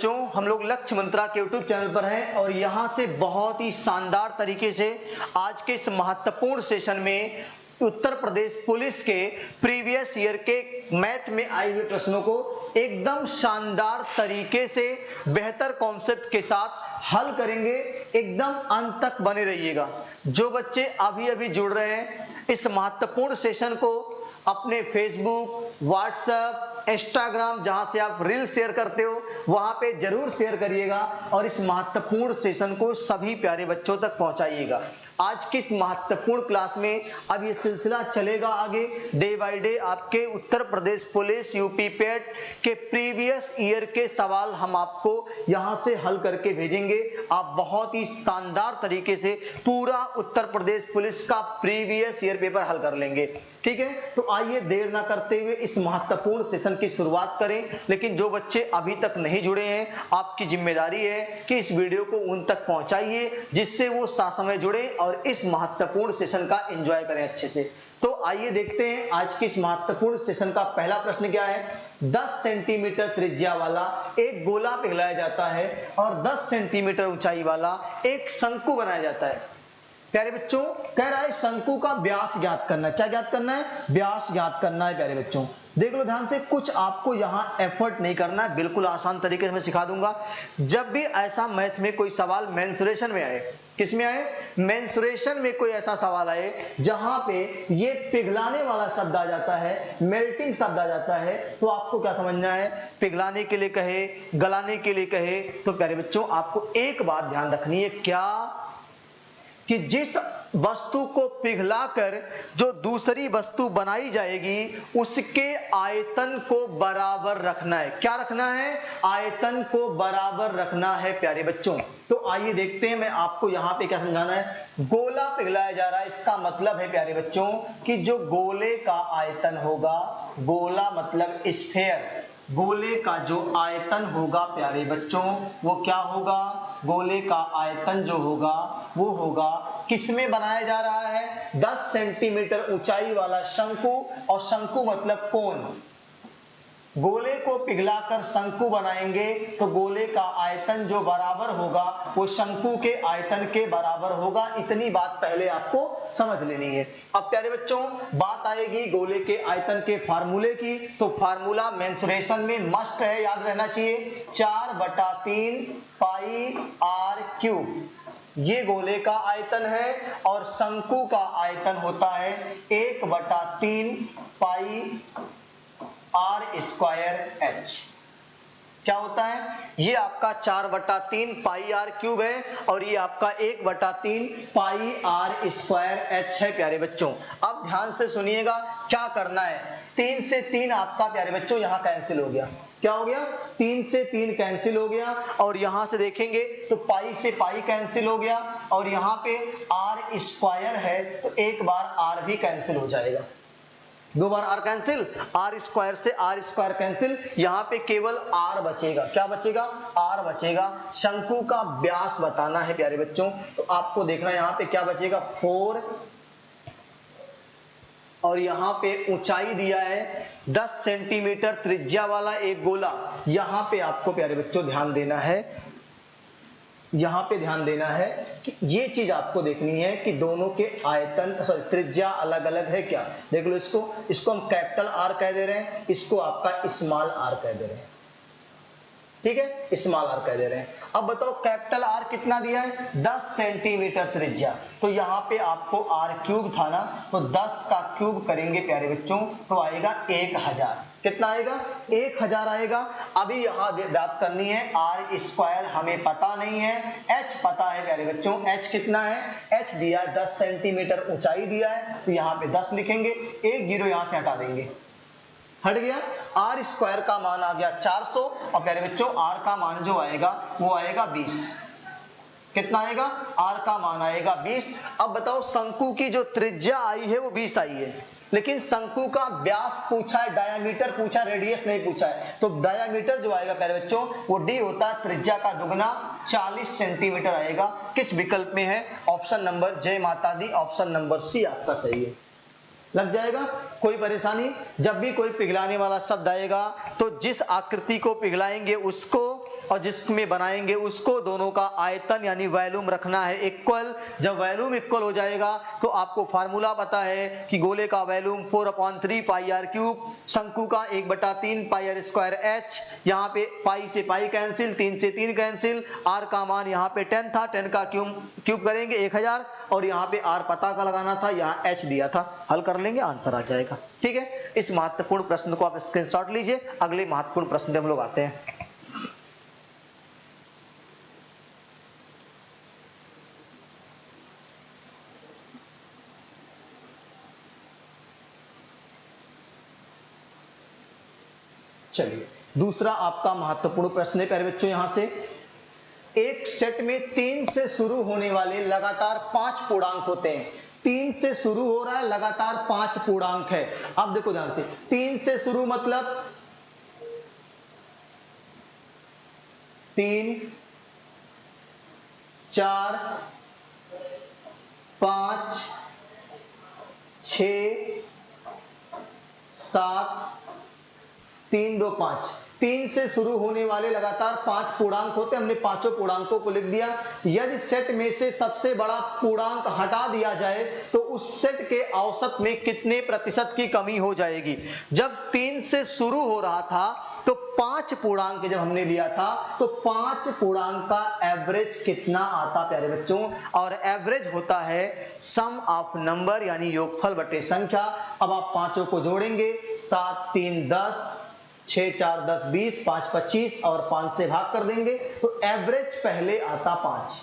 बच्चों, हम लोग लक्ष्य मंत्रा के YouTube चैनल पर हैं और यहाँ से बहुत ही शानदार तरीके से आज के इस महत्वपूर्ण सेशन में उत्तर प्रदेश पुलिस के प्रीवियस ईयर के मैथ में आए हुए प्रश्नों को एकदम शानदार तरीके से बेहतर कॉन्सेप्ट के साथ हल करेंगे। एकदम अंत तक बने रहिएगा। जो बच्चे अभी अभी जुड़ रहे हैं, इस महत्वपूर्ण सेशन को अपने फेसबुक, व्हाट्सएप, इंस्टाग्राम, जहां से आप रील शेयर करते हो वहां पे जरूर शेयर करिएगा और इस महत्वपूर्ण सेशन को सभी प्यारे बच्चों तक पहुंचाइएगा। आज की इस महत्वपूर्ण क्लास में अब ये सिलसिला चलेगा आगे। डे बाय डे आपके उत्तर प्रदेश पुलिस यूपी पेट के प्रीवियस ईयर के सवाल हम आपको यहां से हल करके भेजेंगे। आप बहुत ही शानदार तरीके से पूरा उत्तर प्रदेश पुलिस का प्रीवियस ईयर पेपर हल कर लेंगे। ठीक है, तो आइए देर ना करते हुए इस महत्वपूर्ण सेशन की शुरुआत करें। लेकिन जो बच्चे अभी तक नहीं जुड़े हैं, आपकी जिम्मेदारी है कि इस वीडियो को उन तक पहुंचाइए जिससे वो ससमय जुड़े और इस महत्वपूर्ण सेशन का एंजॉय करें अच्छे से। तो आइए देखते हैं आज के इस महत्वपूर्ण सेशन का पहला प्रश्न क्या है। 10 सेंटीमीटर त्रिज्या वाला एक गोला पिघलाया जाता है और 10 सेंटीमीटर ऊंचाई वाला एक शंकु बनाया जाता है। प्यारे बच्चों, कह रहा है शंकु का व्यास ज्ञात करना है। क्या ज्ञात करना है? व्यास ज्ञात करना है। प्यारे बच्चों देख लो ध्यान से, कुछ आपको यहां एफर्ट नहीं करना है, बिल्कुल आसान तरीके से मैं सिखा दूंगा। जब भी ऐसा मैथ में कोई सवाल मेंसुरेशन में आए, किस में आए? मेंसुरेशन में कोई ऐसा सवाल आए जहां पे ये पिघलाने वाला शब्द आ जाता है, मेल्टिंग शब्द आ जाता है, तो आपको क्या समझना है? पिघलाने के लिए कहे, गलाने के लिए कहे, तो प्यारे बच्चों आपको एक बात ध्यान रखनी है। क्या? कि जिस वस्तु को पिघलाकर जो दूसरी वस्तु बनाई जाएगी उसके आयतन को बराबर रखना है। क्या रखना है? आयतन को बराबर रखना है प्यारे बच्चों। तो आइए देखते हैं, मैं आपको यहां पे क्या समझाना है। गोला पिघलाया जा रहा है, इसका मतलब है प्यारे बच्चों कि जो गोले का आयतन होगा, गोला मतलब स्फेयर, गोले का जो आयतन होगा प्यारे बच्चों वो क्या होगा? गोले का आयतन जो होगा वो होगा, किसमें बनाया जा रहा है? 10 सेंटीमीटर ऊंचाई वाला शंकु, और शंकु मतलब कोन। गोले को पिघलाकर शंकु बनाएंगे तो गोले का आयतन जो बराबर होगा वो शंकु के आयतन के बराबर होगा। इतनी बात पहले आपको समझ लेनी है। अब प्यारे बच्चों बात आएगी गोले के आयतन के फार्मूले की, तो फार्मूला मेंसुरेशन में मस्ट है, याद रहना चाहिए, 4/3 पाई r क्यूब। ये गोले का आयतन है और शंकु का आयतन होता है 1/3 पाई r स्क्वायर h। क्या होता है? ये आपका 4/3 पाई r क्यूब है और ये आपका 1/3 पाई r स्क्वायर h है प्यारे बच्चों। अब ध्यान से सुनिएगा क्या करना है। 3 से 3 आपका प्यारे बच्चों यहाँ कैंसिल हो गया। क्या हो गया? 3 से 3 कैंसिल हो गया और यहां से देखेंगे तो पाई से पाई कैंसिल हो गया और यहाँ पे r स्क्वायर है तो एक बार r भी कैंसिल हो जाएगा। 2 बार r कैंसिल, r स्क्वायर से r स्क्वायर कैंसिल, यहाँ पे केवल r बचेगा। क्या बचेगा? r बचेगा। शंकु का व्यास बताना है प्यारे बच्चों, तो आपको देखना है यहाँ पे क्या बचेगा, 4, और यहाँ पे ऊंचाई दिया है 10 सेंटीमीटर त्रिज्या वाला एक गोला। यहाँ पे आपको प्यारे बच्चों ध्यान देना है, यहाँ पे ध्यान देना है कि ये चीज आपको देखनी है कि दोनों के आयतन त्रिज्या अलग अलग है क्या। देख लो इसको हम कैपिटल R कह दे रहे हैं, इसको आपका स्मॉल r कह दे रहे हैं। ठीक है, स्मॉल r कह दे रहे हैं। अब बताओ कैपिटल R कितना दिया है? 10 सेंटीमीटर त्रिज्या, तो यहाँ पे आपको r क्यूब था ना, तो 10 का क्यूब करेंगे प्यारे बच्चों तो आएगा 1000। कितना आएगा? 1000 आएगा। अभी यहाँ बात करनी है r स्क्वायर हमें पता नहीं है, h पता है प्यारे बच्चों। h कितना है? h दिया है 10 सेंटीमीटर ऊंचाई दिया है, तो यहाँ पे 10 लिखेंगे, एक 0 यहाँ से हटा देंगे, हट गया। r स्क्वायर का मान आ गया 400 और प्यारे बच्चों r का मान जो आएगा वो आएगा 20। कितना आएगा? r का मान आएगा 20। अब बताओ शंकु की जो त्रिज्या आई है वो 20 आई है, लेकिन शंकु का व्यास पूछा है, डायामीटर पूछा, रेडियस नहीं पूछा है। तो डायामीटर जो आएगा प्यारे बच्चों वो d होता है त्रिज्या का दुगना, 40 सेंटीमीटर आएगा। किस विकल्प में है? ऑप्शन नंबर, जय माता दी, ऑप्शन नंबर सी आपका सही है। लग जाएगा, कोई परेशानी? जब भी कोई पिघलाने वाला शब्द आएगा तो जिस आकृति को पिघलाएंगे उसको और जिसमें बनाएंगे उसको दोनों का आयतन यानी वॉल्यूम रखना है इक्वल। जब वॉल्यूम इक्वल हो जाएगा तो आपको फार्मूला पता है कि गोले का वॉल्यूम 4/3 पाई आर क्यूब, शंकु का 1/3 पाई आर स्क्वायर एच। यहाँ पे पाई से पाई कैंसिल, 3 से 3 कैंसिल, आर का मान यहाँ पे 10 था, 10 का क्यूब करेंगे 1000 और यहाँ पे आर पता का लगाना था, यहाँ एच दिया था, हल कर लेंगे आंसर आ जाएगा। ठीक है, इस महत्वपूर्ण प्रश्न को आप स्क्रीनशॉट लीजिए। अगले महत्वपूर्ण प्रश्न पे हम लोग आते हैं। चलिए, दूसरा आपका महत्वपूर्ण प्रश्न है प्यारे बच्चों, यहां से एक सेट में 3 से शुरू होने वाले लगातार 5 पूर्णांक होते हैं। 3 से शुरू हो रहा है, लगातार 5 पूर्णांक है। अब देखो ध्यान से, 3 से शुरू मतलब 3, 4, 5, 6, 7, 3, 2, 5। 3 से शुरू होने वाले लगातार 5 पूर्णांक होते हैं। हमने पांचों पूर्णांकों को लिख दिया। यदि सेट में से सबसे बड़ा पूर्णांक हटा दिया जाए तो उस सेट के औसत में कितने प्रतिशत की कमी हो जाएगी। जब 3 से शुरू हो रहा था तो 5 पूर्णांक जब हमने लिया था तो 5 पूर्णांक का एवरेज कितना आता प्यारे बच्चों, और एवरेज होता है सम ऑफ नंबर यानी योगफल बटे संख्या। अब आप पांचों को जोड़ेंगे, 7, 3, 10, 6, 4, 10, 20, 5, 25 और 5 से भाग कर देंगे तो एवरेज पहले आता 5।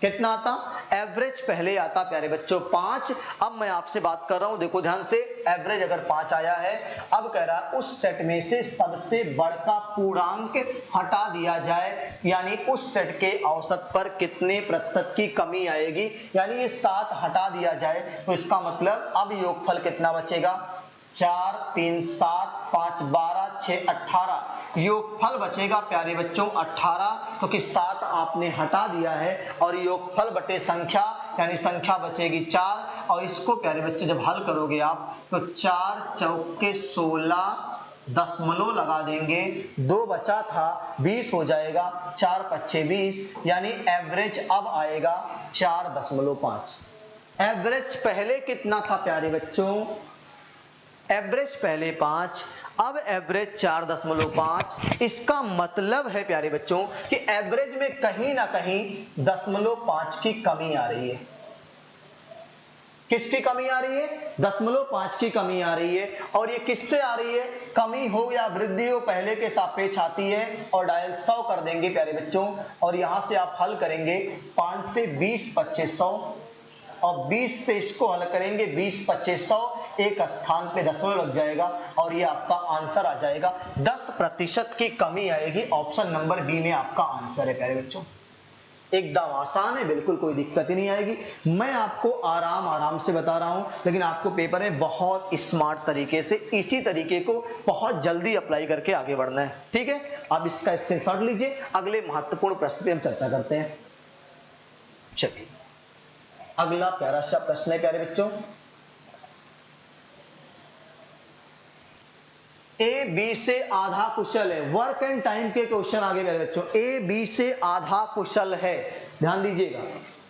कितना आता? एवरेज पहले आता प्यारे बच्चों 5। अब मैं आपसे बात कर रहा हूं, देखो ध्यान से, एवरेज अगर 5 आया है, अब कह रहा है उस सेट में से सबसे बड़ा पूर्णांक हटा दिया जाए, यानी उस सेट के औसत पर कितने प्रतिशत की कमी आएगी। यानी ये 7 हटा दिया जाए तो इसका मतलब अब योगफल कितना बचेगा, 4, 3, 7, 5, 12, 6, 18। योगफल बचेगा प्यारे बच्चों 18, क्योंकि 7 आपने हटा दिया है और योगफल बटे संख्या यानी संख्या बचेगी 4। और इसको प्यारे बच्चे जब हल करोगे आप तो 4 चौके 16 दशमलव लगा देंगे, 2 बचा था 20 हो जाएगा, 4 पच्चे 20, यानी एवरेज अब आएगा 4.5। एवरेज पहले कितना था प्यारे बच्चों, एवरेज पहले 5, अब एवरेज 4.5। इसका मतलब है प्यारे बच्चों कि एवरेज में कहीं ना कहीं 0.5 की कमी आ रही है। किसकी कमी आ रही है? 0.5 की कमी आ रही है। और ये किससे आ रही है? कमी हो या वृद्धि हो पहले के सापेक्ष आती है। और डायल 100 कर देंगे प्यारे बच्चों, और यहां से आप हल करेंगे 5 से 20 2500 और 20 से इसको हल करेंगे 20 2500, एक स्थान पे दशमलव लग जाएगा और ये आपका आंसर आ जाएगा। 10% की कमी आएगी। ऑप्शन नंबर बी में आपका आंसर है प्यारे बच्चों। एकदम आसान है, बिल्कुल कोई दिक्कत ही नहीं आएगी। मैं आपको आराम से बता रहा हूं, लेकिन आपको पेपर में बहुत स्मार्ट तरीके से इसी तरीके को बहुत जल्दी अप्लाई करके आगे बढ़ना है। ठीक है, अब इसका स्क्रीनशॉट लीजिए। अगले महत्वपूर्ण प्रश्न पे हम चर्चा करते हैं। चलिए, अगला प्यारा सा प्रश्न है प्यारे बच्चों, ए बी से आधा कुशल है। वर्क एंड टाइम के क्वेश्चन आगे प्यारे बच्चों, ए बी से आधा कुशल है। ध्यान दीजिएगा,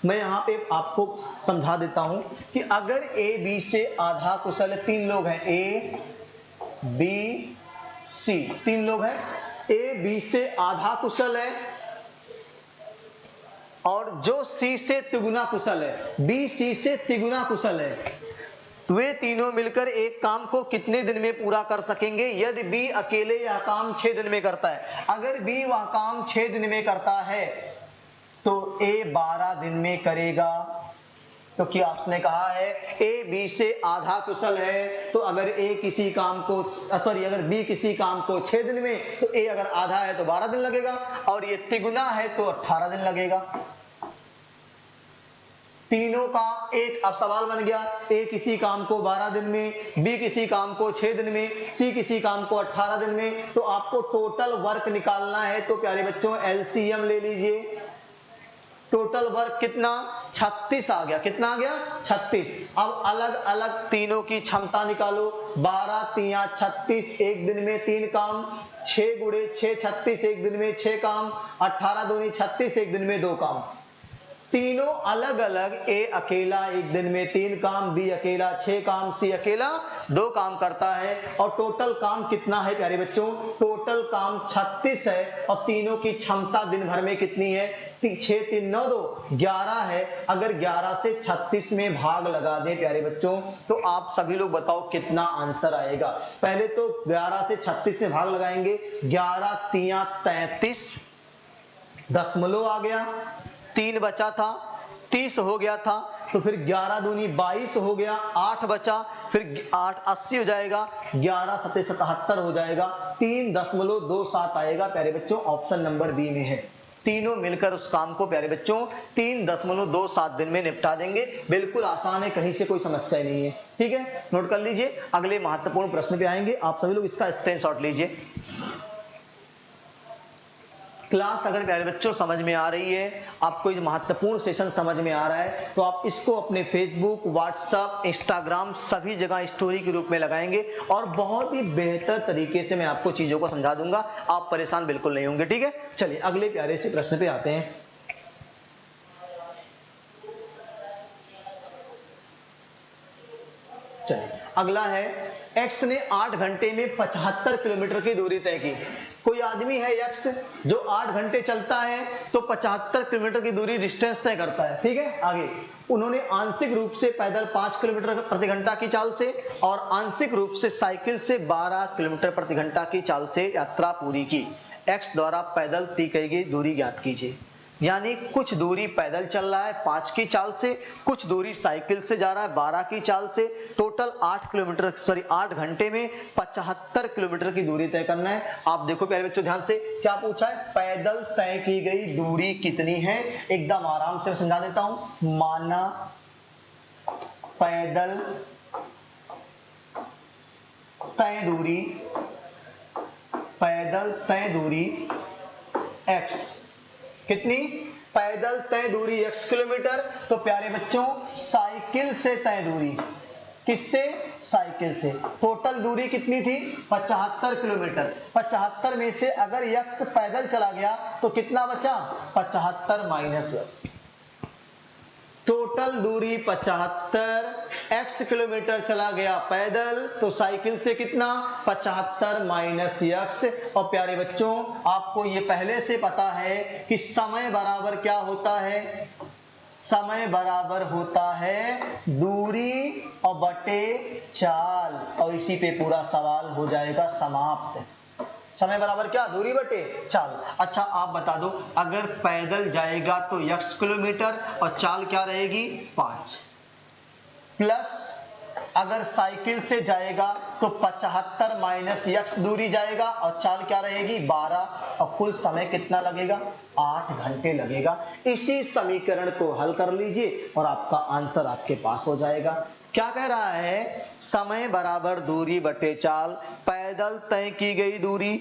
मैं यहां पे आपको समझा देता हूं कि अगर ए बी से आधा कुशल है, 3 लोग हैं, ए बी सी, 3 लोग हैं, ए बी से आधा कुशल है और जो सी से तिगुना कुशल है, बी सी से तिगुना कुशल है, वे तीनों मिलकर एक काम को कितने दिन में पूरा कर सकेंगे। यदि बी अकेले यह काम 6 दिन में करता है, अगर बी वह काम 6 दिन में करता है तो ए 12 दिन में करेगा। तो क्या आपने कहा है ए बी से आधा कुशल है, तो अगर ए किसी काम को अगर बी किसी काम को 6 दिन में, तो ए अगर आधा है तो 12 दिन लगेगा, और ये तिगुना है तो 18 दिन लगेगा। तीनों का एक अब सवाल बन गया, ए किसी काम को 12 दिन में, बी किसी काम को 6 दिन में, सी किसी काम को 18 दिन में। तो आपको टोटल वर्क निकालना है, तो प्यारे बच्चों एलसीएम ले लीजिए। टोटल वर्क कितना, 36 आ गया। कितना आ गया? 36। अब अलग अलग तीनों की क्षमता निकालो। 12 तिया 36, एक दिन में 3 काम। 6 गुणे 6 36, एक दिन में 6 काम। 18 दूनी 36, एक दिन में 2 काम। तीनों अलग अलग, ए अकेला एक दिन में 3 काम, बी अकेला 6 काम, सी अकेला 2 काम करता है। और टोटल काम कितना है प्यारे बच्चों? टोटल काम 36 है। और तीनों की क्षमता दिन भर में कितनी है? 6 3 9 2 11 है। अगर 11 से 36 में भाग लगा दें प्यारे बच्चों, तो आप सभी लोग बताओ कितना आंसर आएगा। पहले तो 11 से 36 में भाग लगाएंगे। 11 तिया 33 दशमलव आ गया, 3 बचा था, 30 हो गया था। तो फिर 11 दूनी 22 हो गया, 8 बचा, फिर 8 80 हो जाएगा, 11 सते 77 हो जाएगा, 3.27 आएगा प्यारे बच्चों। ऑप्शन नंबर बी में है। तीनों मिलकर उस काम को प्यारे बच्चों 3.27 दिन में निपटा देंगे। बिल्कुल आसान है, कहीं से कोई समस्या नहीं है। ठीक है, नोट कर लीजिए। अगले महत्वपूर्ण प्रश्न पे आएंगे, आप सभी लोग इसका स्क्रीनशॉट लीजिए। क्लास अगर प्यारे बच्चों समझ में आ रही है, आपको ये महत्वपूर्ण सेशन समझ में आ रहा है, तो आप इसको अपने फेसबुक, व्हाट्सएप, इंस्टाग्राम सभी जगह स्टोरी के रूप में लगाएंगे और बहुत ही बेहतर तरीके से मैं आपको चीजों को समझा दूंगा। आप परेशान बिल्कुल नहीं होंगे। ठीक है, चलिए अगले प्यारे से प्रश्न पे आते हैं। चलिए अगला है, एक्स ने 8 घंटे में 75 किलोमीटर की दूरी तय की। कोई आदमी है एक्स जो 8 घंटे चलता है तो 75 किलोमीटर की दूरी डिस्टेंस तय करता है। ठीक है, आगे उन्होंने आंशिक रूप से पैदल 5 किलोमीटर प्रति घंटा की चाल से और आंशिक रूप से साइकिल से 12 किलोमीटर प्रति घंटा की चाल से यात्रा पूरी की। एक्स द्वारा पैदल तय की गई दूरी ज्ञात कीजिए। यानी कुछ दूरी पैदल चल रहा है 5 की चाल से, कुछ दूरी साइकिल से जा रहा है 12 की चाल से। टोटल 8 घंटे में 75 किलोमीटर की दूरी तय करना है। आप देखो प्यारे बच्चों ध्यान से, क्या पूछा है? पैदल तय की गई दूरी कितनी है? एकदम आराम से समझा देता हूं। माना पैदल तय दूरी x कितनी? पैदल तय दूरी x किलोमीटर। तो प्यारे बच्चों साइकिल से तय दूरी, किससे? साइकिल से। टोटल दूरी कितनी थी? 75 किलोमीटर। 75 में से अगर x पैदल चला गया तो कितना बचा? 75 माइनस x। टोटल दूरी 75, x किलोमीटर चला गया पैदल, तो साइकिल से कितना? 75 माइनस x। और प्यारे बच्चों आपको ये पहले से पता है कि समय बराबर क्या होता है? समय बराबर होता है दूरी और बटे चाल। और इसी पे पूरा सवाल हो जाएगा समाप्त। समय बराबर क्या? दूरी बटे चाल। अच्छा आप बता दो, अगर पैदल जाएगा तो x किलोमीटर और चाल क्या रहेगी? 5, प्लस अगर साइकिल से जाएगा तो 75 माइनस x दूरी जाएगा और चाल क्या रहेगी? 12। और कुल समय कितना लगेगा? 8 घंटे लगेगा। इसी समीकरण को हल कर लीजिए और आपका आंसर आपके पास हो जाएगा। क्या कह रहा है? समय बराबर दूरी बटे चाल। पैदल तय की गई दूरी,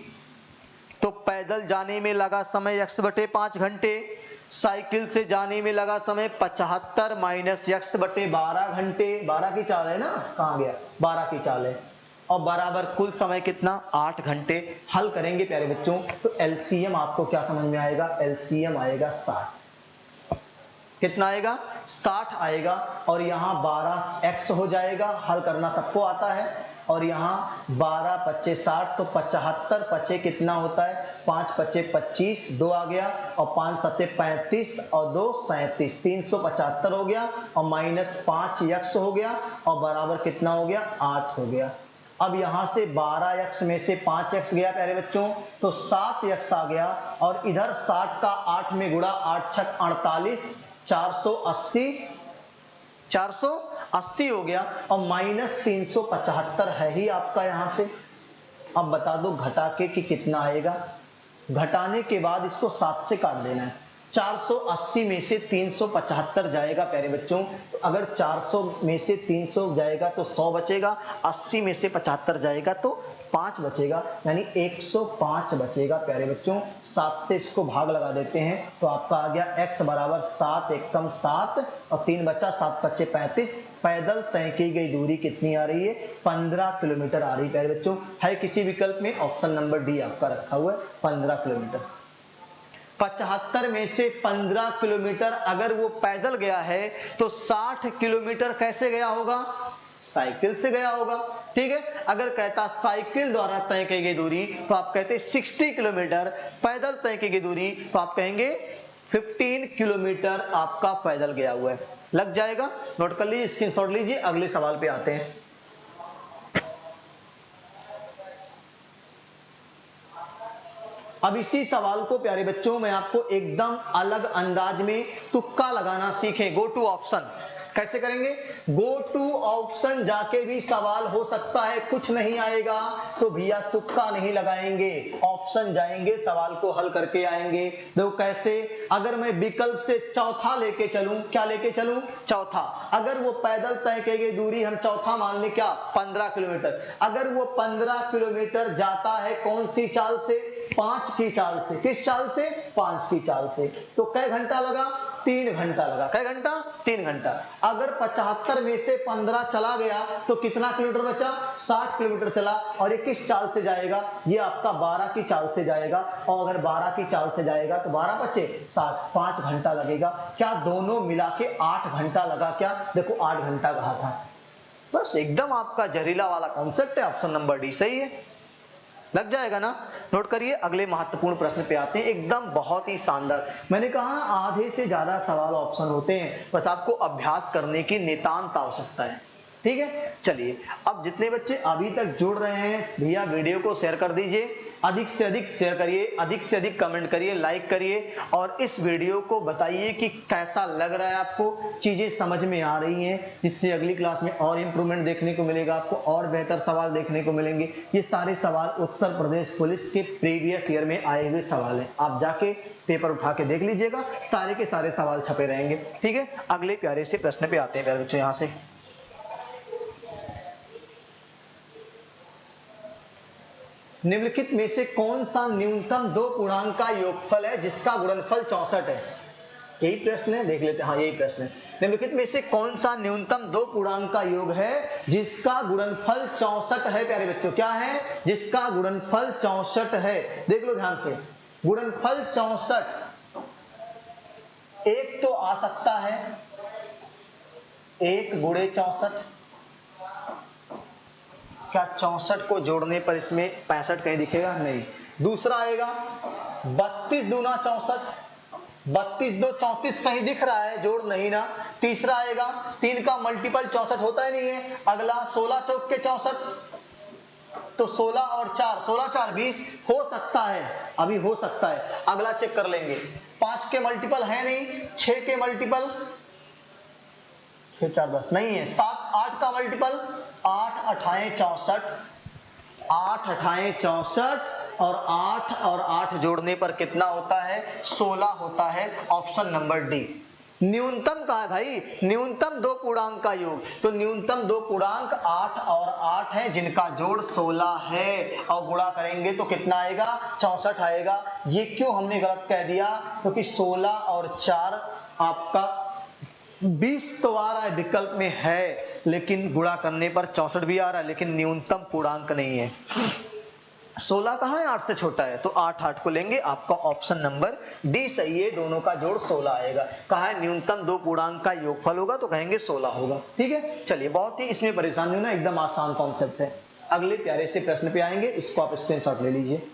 तो पैदल जाने में लगा समय x बटे 5 घंटे, साइकिल से जाने में लगा समय 75 माइनस x बटे 12 घंटे। 12 की चाल है ना, कहाँ गया? 12 की चाल है। और बराबर कुल समय कितना? 8 घंटे। हल करेंगे प्यारे बच्चों तो एलसीएम आपको क्या समझ में आएगा? एलसीएम आएगा 60। कितना आएगा? 60 आएगा। और यहाँ 12x हो जाएगा, हल करना सबको आता है। और यहाँ 12 पच्चे 60, तो 75 पचे कितना होता है? 5 पचे 25, 2 आ गया, और 5 सते 35 और 2 37, 375 हो गया, और माइनस 5x हो गया, और बराबर कितना हो गया? 8 हो गया। अब यहाँ से 12x में से 5x गया प्यारे बच्चों, तो 7x आ गया। और इधर 60 का 8 में गुणा, 8 छक 48, 480 हो गया, और माइनस 375 है ही आपका यहाँ से। अब बता दो घटा के कि कितना आएगा? घटाने के बाद इसको 7 से काट देना है। 480 में से 375 जाएगा प्यारे बच्चों, तो अगर 400 में से 300 जाएगा तो 100 बचेगा, 80 में से 75 जाएगा तो 5 बचेगा, यानी 105 बचेगा प्यारे बच्चों। 7 से इसको भाग लगा देते हैं तो आपका आ गया x बराबर 7 एकम 7 और 3 बचा, 7 पच्चे 35। पैदल तय की गई दूरी कितनी आ रही है? 15 किलोमीटर आ रही है प्यारे बच्चों। है किसी विकल्प में? ऑप्शन नंबर डी आपका रखा हुआ है 15 किलोमीटर। 75 में से 15 किलोमीटर अगर वो पैदल गया है तो 60 किलोमीटर कैसे गया होगा? साइकिल से गया होगा। ठीक है, अगर कहता साइकिल द्वारा तय की गई दूरी तो आप कहते 60 किलोमीटर, पैदल तय की गई दूरी तो आप कहेंगे 15 किलोमीटर आपका पैदल गया हुआ है। लग जाएगा, नोट कर लीजिए, स्क्रीनशॉट लीजिए। अगले सवाल पे आते हैं। अब इसी सवाल को प्यारे बच्चों मैं आपको एकदम अलग अंदाज में तुक्का लगाना सीखें। गो टू ऑप्शन कैसे करेंगे? गो टू ऑप्शन जाके भी सवाल हो सकता है कुछ नहीं आएगा तो भैया तुक्का नहीं लगाएंगे, ऑप्शन जाएंगे, सवाल को हल करके आएंगे। देखो कैसे, अगर मैं विकल्प से चौथा लेके चलूं, क्या लेके चलूं? चौथा। अगर वो पैदल तय की गई दूरी हम चौथा मान ले, क्या? 15 किलोमीटर। अगर वो 15 किलोमीटर जाता है कौन सी चाल से? 5 की चाल से। किस चाल से? 5 की चाल से। तो कै घंटा लगा? 3 घंटा लगा। कै घंटा? 3 घंटा। अगर 75 में से 15 चला गया तो कितना किलोमीटर बचा? 60 किलोमीटर चला। और ये किस चाल से जाएगा? ये आपका 12 की चाल से जाएगा। और अगर 12 की चाल से जाएगा तो 12 बचे 60, 5 घंटा लगेगा। क्या दोनों मिला के 8 घंटा लगा? क्या? देखो 8 घंटा कहा था। बस एकदम आपका जहरीला वाला कॉन्सेप्ट है। ऑप्शन नंबर डी सही है। लग जाएगा ना? नोट करिए। अगले महत्वपूर्ण प्रश्न पे आते हैं, एकदम बहुत ही शानदार। मैंने कहा आधे से ज्यादा सवाल ऑप्शन होते हैं, बस आपको अभ्यास करने की नितांत आवश्यकता है। ठीक है, चलिए अब जितने बच्चे अभी तक जुड़ रहे हैं भैया वीडियो को शेयर कर दीजिए, अधिक से अधिक शेयर करिए, अधिक से अधिक कमेंट करिए, लाइक करिए और इस वीडियो को बताइए कि कैसा लग रहा है आपको, चीजें समझ में आ रही हैं, जिससे अगली क्लास में और इंप्रूवमेंट देखने को मिलेगा, आपको और बेहतर सवाल देखने को मिलेंगे। ये सारे सवाल उत्तर प्रदेश पुलिस के प्रीवियस ईयर में आए हुए सवाल हैं, आप जाके पेपर उठा के देख लीजिएगा, सारे के सारे सवाल छपे रहेंगे। ठीक है, अगले प्यारे से प्रश्न पे आते हैं प्यारे बच्चों। यहाँ से निम्नलिखित में से कौन सा न्यूनतम दो पूर्णांक का योगफल है जिसका गुणनफल 64 है? यही प्रश्न है, देख लेते हैं। हाँ यही प्रश्न है। निम्नलिखित में से कौन सा न्यूनतम दो पूर्णांक का योग है जिसका गुणनफल 64 है? प्यारे बच्चों क्या है? जिसका गुणनफल 64 है। देख लो ध्यान से, गुणनफल 64 एक तो आ सकता है 1 गुणे 64। क्या 64 को जोड़ने पर इसमें 65 कहीं दिखेगा? नहीं। दूसरा आएगा 32 दूना 64, 32 दो 34 कहीं दिख रहा है? जोड़ नहीं ना। तीसरा आएगा 3 का मल्टीपल 64 होता ही नहीं है। अगला 16 चौक के 64, तो 16 और 4, 16 4 20 हो सकता है, अभी हो सकता है। अगला चेक कर लेंगे, 5 के मल्टीपल है नहीं, 6 के मल्टीपल 6 4 10 नहीं है, 7 8 का मल्टीपल 8 अठाए 64, 8 अठाए 64 और 8 जोड़ने पर कितना होता है? 16 होता है। Option number D. न्यूनतम कहा है भाई, न्यूनतम दो पूर्णांक का योग, तो न्यूनतम दो पूर्णांक 8 और 8 है जिनका जोड़ 16 है और गुणा करेंगे तो कितना आएगा? 64 आएगा। ये क्यों हमने गलत कह दिया? क्योंकि 16 और 4 आपका 20 तो आ रहा है, विकल्प में है, लेकिन गुणा करने पर 64 भी आ रहा है, लेकिन न्यूनतम पूर्णांक नहीं है। 16 कहाँ है? 8 से छोटा है, तो 8 को लेंगे। आपका ऑप्शन नंबर डी सही है, दोनों का जोड़ 16 आएगा। कहा है न्यूनतम दो पूर्णांक का योगफल होगा, तो कहेंगे 16 होगा। ठीक है, चलिए बहुत ही इसमें परेशानी होना, एकदम आसान कॉन्सेप्ट है। अगले प्यारे से प्रश्न पे आएंगे, इसको आप स्क्रीनशॉट ले लीजिए।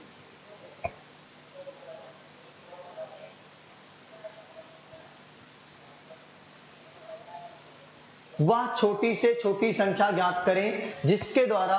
वह छोटी से छोटी संख्या ज्ञात करें जिसके द्वारा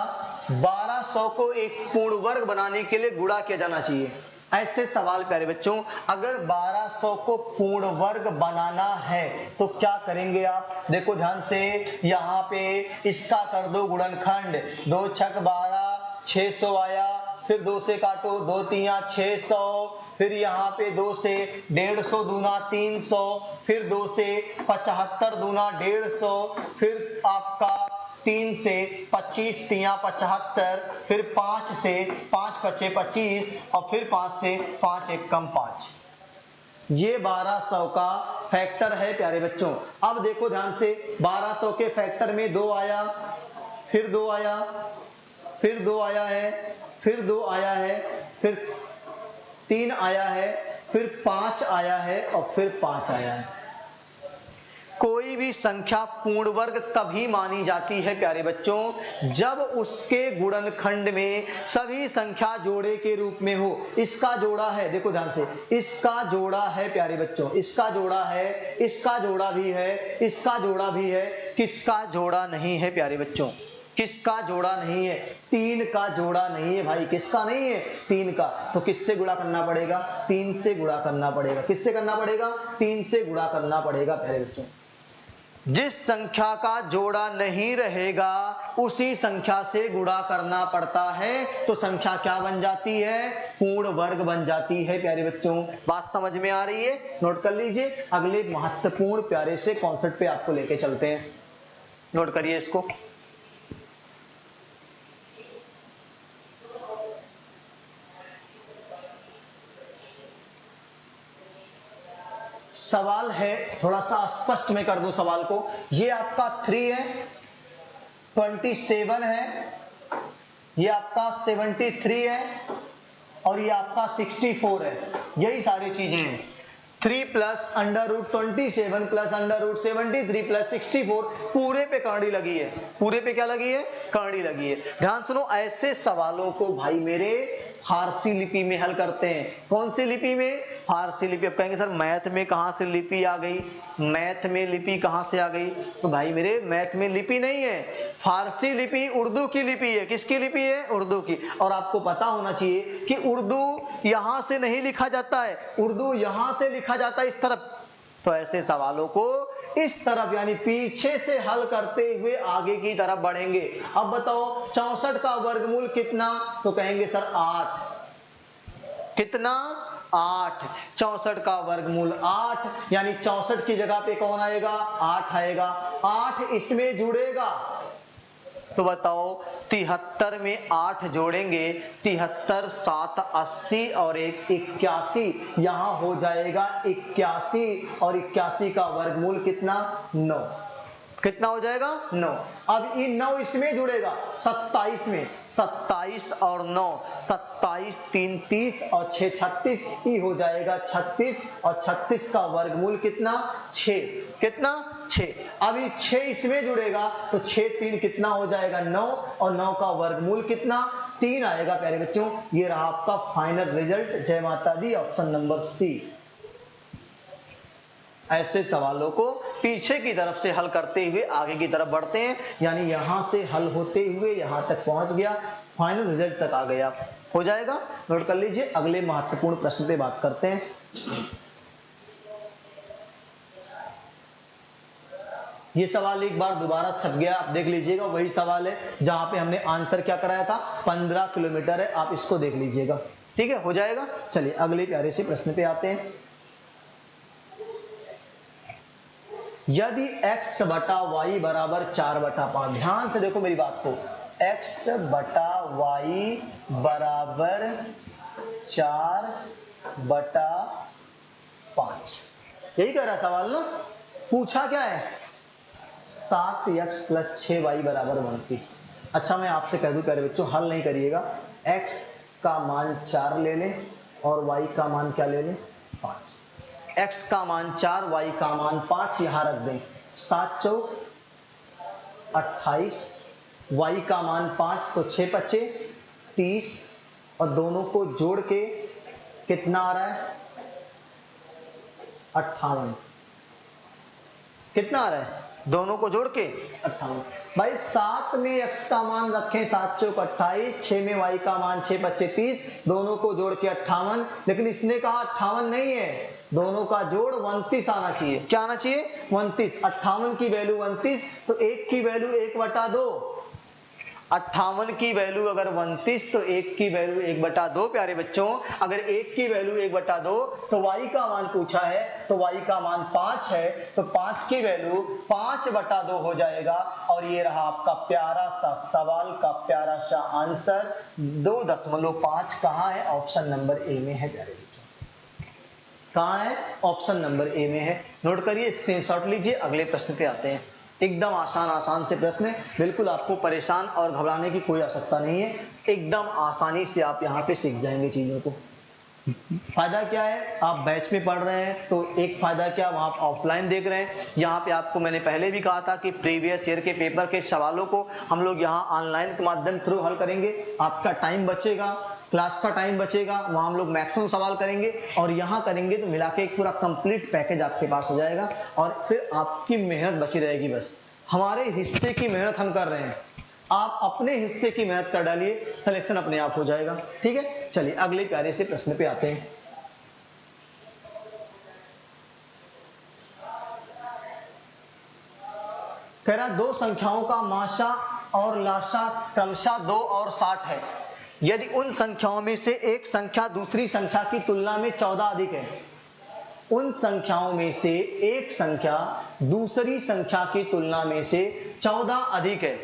1200 को एक पूर्ण वर्ग बनाने के लिए गुणा किया जाना चाहिए। ऐसे सवाल प्यारे बच्चों, अगर 1200 को पूर्ण वर्ग बनाना है तो क्या करेंगे आप? देखो ध्यान से, यहाँ पे इसका कर दो गुणनखंड, 2 छक 12, 600 आया, फिर 2 से काटो, 2 तिया 600, फिर यहाँ पे 2 से 150 दूना 300, फिर 2 से 75 दूना 150, फिर आपका 3 से 25 तिया 75, फिर 5 से 5 पचे 25 और फिर 5 से 5 एक कम 5। ये 1200 का फैक्टर है प्यारे बच्चों। अब देखो ध्यान से, 1200 के फैक्टर में 2 आया, फिर 2 आया, फिर 2 आया है, फिर 2 आया है, फिर 3 आया है, फिर 5 आया है और फिर 5 आया है। कोई भी संख्या पूर्ण वर्ग तभी मानी जाती है प्यारे बच्चों जब उसके गुणनखंड में सभी संख्या जोड़े के रूप में हो। इसका जोड़ा है, देखो ध्यान से, इसका जोड़ा है प्यारे बच्चों, इसका जोड़ा है, इसका जोड़ा भी है, इसका जोड़ा भी है। किसका जोड़ा नहीं है प्यारे बच्चों? किसका जोड़ा नहीं है? 3 का जोड़ा नहीं है भाई। किसका नहीं है? 3 का। तो किससे गुणा करना पड़ेगा? 3 से गुणा करना पड़ेगा। किससे करना पड़ेगा? 3 से गुणा करना पड़ेगा प्यारे बच्चों। जिस संख्या का जोड़ा नहीं रहेगा उसी संख्या से गुणा करना पड़ता है, तो संख्या क्या बन जाती है? पूर्ण वर्ग बन जाती है प्यारे बच्चों। बात समझ में आ रही है? नोट कर लीजिए। अगले महत्वपूर्ण प्यारे से कॉन्सेप्ट पे आपको लेके चलते हैं। नोट करिए इसको। सवाल है, थोड़ा सा स्पष्ट में कर दूं सवाल को। ये आपका 3 है, 27 है, ये आपका 73 है और ये आपका 64 है। यही सारी चीजें हैं। 3 प्लस √27 प्लस √73 प्लस 64, पूरे पे कांडी लगी है। पूरे पे क्या लगी है? कांडी लगी है। ध्यान सुनो, ऐसे सवालों को भाई मेरे फारसी लिपि में हल करते हैं। कौन सी लिपि में? फारसी लिपि। अब कहेंगे सर मैथ में कहां से लिपि आ गई? मैथ में लिपि कहां से आ गई? तो भाई मेरे मैथ में लिपि नहीं है, फारसी लिपि उर्दू की लिपि है। किसकी लिपि है? उर्दू की। और आपको पता होना चाहिए कि उर्दू यहां से नहीं लिखा जाता है, उर्दू यहां से लिखा जाता है, इस तरफ। तो ऐसे सवालों को इस तरफ यानी पीछे से हल करते हुए आगे की तरफ बढ़ेंगे। अब बताओ 64 का वर्गमूल कितना? तो कहेंगे सर 8। कितना? 8। 64 का वर्गमूल 8, यानी 64 की जगह पे कौन आएगा? 8 आएगा। 8 इसमें जुड़ेगा तो बताओ 73 में 8 जोड़ेंगे, 73 7 80 और 1 81, यहां हो जाएगा 81 और 81 का वर्गमूल कितना? 9। कितना हो जाएगा? 9। अब ये 9 इसमें जुड़ेगा 27 में, 27 और 9, 27 3 30 और 6 36, ये हो जाएगा 36 और 36 का वर्गमूल कितना? 6। कितना? 6। अब ये 6 इसमें जुड़ेगा तो 6 3 कितना हो जाएगा? 9 और 9 का वर्गमूल कितना? 3 आएगा प्यारे बच्चों। ये रहा आपका फाइनल रिजल्ट। जय माता दी, ऑप्शन नंबर सी। ऐसे सवालों को पीछे की तरफ से हल करते हुए आगे की तरफ बढ़ते हैं, यानी यहां से हल होते हुए यहां तक पहुंच गया, फाइनल रिजल्ट तक आ गया। हो जाएगा? नोट कर लीजिए। अगले महत्वपूर्ण प्रश्न पे बात करते हैं। ये सवाल एक बार दोबारा छप गया, आप देख लीजिएगा। वही सवाल है जहां पे हमने आंसर क्या कराया था, 15 किलोमीटर है, आप इसको देख लीजिएगा। ठीक है? हो जाएगा। चलिए अगले प्यारे से प्रश्न पे आते हैं। यदि x बटा वाई बराबर 4/5, ध्यान से देखो मेरी बात को, x बटा वाई बराबर 4/5, यही कह रहा सवाल ना। पूछा क्या है? 7x + 6y बराबर 29। अच्छा मैं आपसे कह दूं प्यारे बच्चों, हल नहीं करिएगा, x का मान 4 ले लें और y का मान क्या ले लें? 5। x का मान 4, y का मान 5 यहां रख दें। 7 चौक 28, y का मान 5 तो 6 पच्चे 30 और दोनों को जोड़ के कितना आ रहा है? 58। कितना आ रहा है? दोनों को जोड़ के 58। भाई 7 में x का मान रखें 7 चौक 28, 6 में y का मान 6 पच्चे 30, दोनों को जोड़ के 58, लेकिन इसने कहा 58 नहीं है, दोनों का जोड़ 29 आना चाहिए। क्या आना चाहिए? 29। 58 की वैल्यू 29, तो 1 की वैल्यू 1/2। 58 की वैल्यू अगर 29 तो 1 की वैल्यू 1/2 प्यारे बच्चों। अगर 1 की वैल्यू 1/2 तो y का मान पूछा है तो y का मान 5 है, तो 5 की वैल्यू 5/2 हो जाएगा। और ये रहा आपका प्यारा सा सवाल का प्यारा सा आंसर 2.5 कहाँ है? ऑप्शन नंबर ए में है प्यारे बच्चों। कहाँ है? ऑप्शन नंबर ए में है। नोट करिए, स्क्रीनशॉट लीजिए, अगले प्रश्न पे आते हैं। एकदम आसान से प्रश्न है, बिल्कुल आपको परेशान और घबराने की कोई आवश्यकता नहीं है। एकदम आसानी से आप यहाँ पे सीख जाएंगे चीजों को। फायदा क्या है? आप बैच में पढ़ रहे हैं तो एक फायदा क्या, वहां आप ऑफलाइन देख रहे हैं। यहाँ पे आपको मैंने पहले भी कहा था कि प्रीवियस ईयर के पेपर के सवालों को हम लोग यहाँ ऑनलाइन के माध्यम थ्रू हल करेंगे। आपका टाइम बचेगा, क्लास का टाइम बचेगा, वहां हम लोग मैक्सिमम सवाल करेंगे और यहाँ करेंगे तो मिला के एक पूरा कंप्लीट पैकेज आपके पास हो जाएगा। और फिर आपकी मेहनत बची रहेगी। बस हमारे हिस्से की मेहनत हम कर रहे हैं, आप अपने हिस्से की मेहनत कर डालिए, सिलेक्शन अपने आप हो जाएगा। ठीक है, चलिए अगले प्यारे से प्रश्न पे आते हैं। कह रहा दो संख्याओं का माशा और लाशा क्रमशः 2 और 60 है। यदि उन संख्याओं में से एक संख्या दूसरी संख्या की तुलना में 14 अधिक है, उन संख्याओं में से एक संख्या दूसरी संख्या की तुलना में से 14 अधिक है,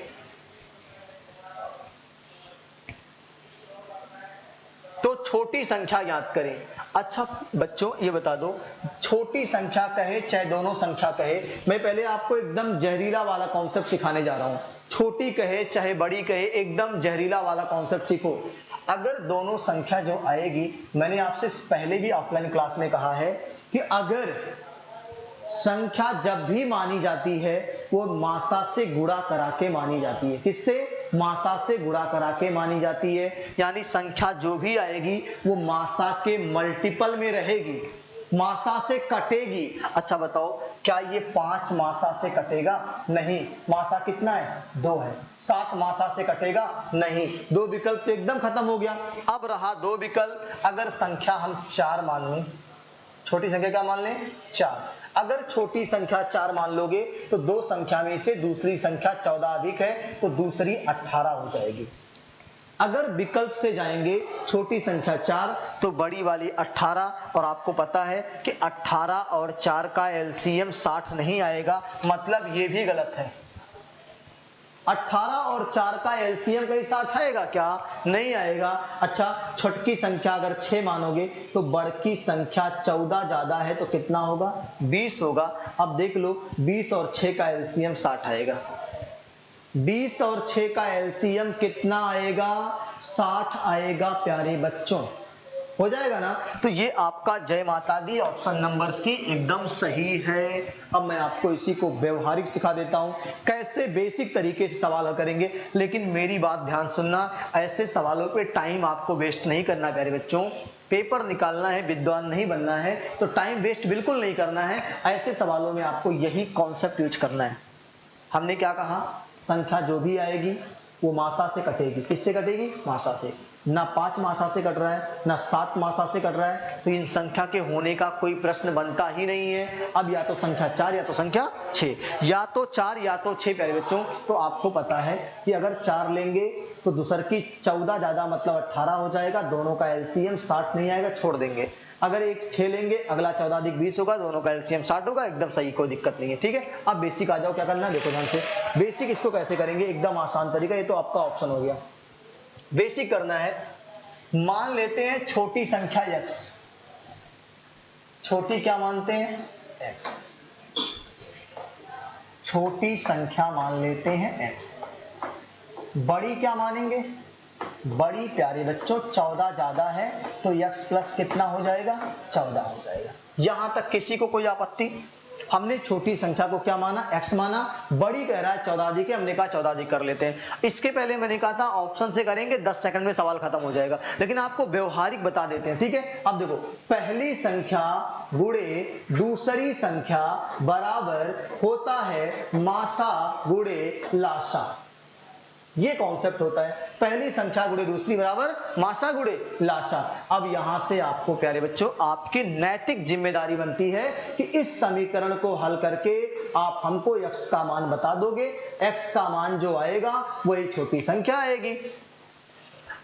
तो छोटी संख्या ज्ञात करें। अच्छा बच्चों ये बता दो, छोटी संख्या कहे चाहे दोनों संख्या कहे, मैं पहले आपको एकदम जहरीला वाला कॉन्सेप्ट सिखाने जा रहा हूं। छोटी कहे चाहे बड़ी कहे, एकदम जहरीला वाला कॉन्सेप्ट सीखो। अगर दोनों संख्या जो आएगी, मैंने आपसे पहले भी ऑफलाइन क्लास में कहा है कि अगर संख्या जब भी मानी जाती है वो मासा से गुणा करा के मानी जाती है। किससे? मासा से गुणा करा के मानी जाती है। यानी संख्या जो भी आएगी वो मासा के मल्टीपल में रहेगी, मासा से कटेगी। अच्छा बताओ, क्या ये 5 मासा से कटेगा? नहीं। मासा कितना है? 2 है। 7 मासा से कटेगा? नहीं। 2 विकल्प तो एकदम खत्म हो गया। अब रहा 2 विकल्प। अगर संख्या हम 4 मान लें, छोटी संख्या क्या मान लें? 4। अगर छोटी संख्या 4 मान लोगे तो दो संख्या में से दूसरी संख्या 14 अधिक है तो दूसरी 18 हो जाएगी। अगर विकल्प से जाएंगे, छोटी संख्या 4 तो बड़ी वाली 18, और आपको पता है कि 18 और 4 का एलसीएम 60 नहीं आएगा, मतलब ये भी गलत है। 18 और 4 का एलसीएम कहीं 60 आएगा क्या? नहीं आएगा। अच्छा, छोटकी संख्या अगर 6 मानोगे तो बड़की संख्या 14 ज्यादा है तो कितना होगा? 20 होगा। अब देख लो, 20 और 6 का एलसीएम 60 आएगा। 20 और 6 का एलसीएम कितना आएगा? 60 आएगा प्यारे बच्चों। हो जाएगा ना? तो ये आपका जय माता दी ऑप्शन नंबर सी एकदम सही है। अब मैं आपको इसी को व्यवहारिक सिखा देता हूं, कैसे बेसिक तरीके से सवाल हल करेंगे। लेकिन मेरी बात ध्यान सुनना, ऐसे सवालों पे टाइम आपको वेस्ट नहीं करना प्यारे बच्चों। पेपर निकालना है, विद्वान नहीं बनना है, तो टाइम वेस्ट बिल्कुल नहीं करना है। ऐसे सवालों में आपको यही कॉन्सेप्ट यूज करना है। हमने क्या कहा? संख्या जो भी आएगी वो मासा से कटेगी। किससे कटेगी? मासा से। ना 5 मासा से कट रहा है, ना 7 मासा से कट रहा है, तो इन संख्या के होने का कोई प्रश्न बनता ही नहीं है। अब या तो संख्या 4 या तो संख्या 6, या तो 4 या तो 6 प्यारे बच्चों। तो आपको पता है कि अगर 4 लेंगे तो दूसर की 14 ज्यादा मतलब 18 हो जाएगा, दोनों का एलसीएम 60 नहीं आएगा, छोड़ देंगे। अगर एक 6 लेंगे, अगला 14 अधिक 20 होगा, दोनों का एलसीएम 60 होगा, एकदम सही, कोई दिक्कत नहीं है। ठीक है, अब बेसिक आ जाओ। क्या करना है देखो ध्यान से। बेसिक इसको कैसे करेंगे? एकदम आसान तरीका, ये तो आपका ऑप्शन हो गया। बेसिक करना है, मान लेते हैं छोटी संख्या x। छोटी क्या मानते हैं? x। छोटी संख्या मान लेते हैं x। बड़ी क्या मानेंगे? बड़ी प्यारे बच्चों 14 ज्यादा है तो x प्लस कितना हो जाएगा? 14 हो जाएगा। यहां तक किसी को कोई आपत्ति? हमने छोटी संख्या को क्या माना? x माना। बड़ी कह रहा है 14 अधिक है, हमने कहा 14 अधिक कर लेते हैं। इसके पहले मैंने कहा था ऑप्शन से करेंगे 10 सेकंड में सवाल खत्म हो जाएगा, लेकिन आपको व्यवहारिक बता देते हैं। ठीक है, अब देखो, पहली संख्या गुणे दूसरी संख्या बराबर होता है मासा गुणे लाशा। ये कॉन्सेप्ट होता है, पहली संख्या गुणे दूसरी बराबर मासा गुणे लासा। अब यहां से आपको प्यारे बच्चों आपकी नैतिक जिम्मेदारी बनती है कि इस समीकरण को हल करके आप हमको x का मान बता दोगे। x का मान जो आएगा वही छोटी संख्या आएगी।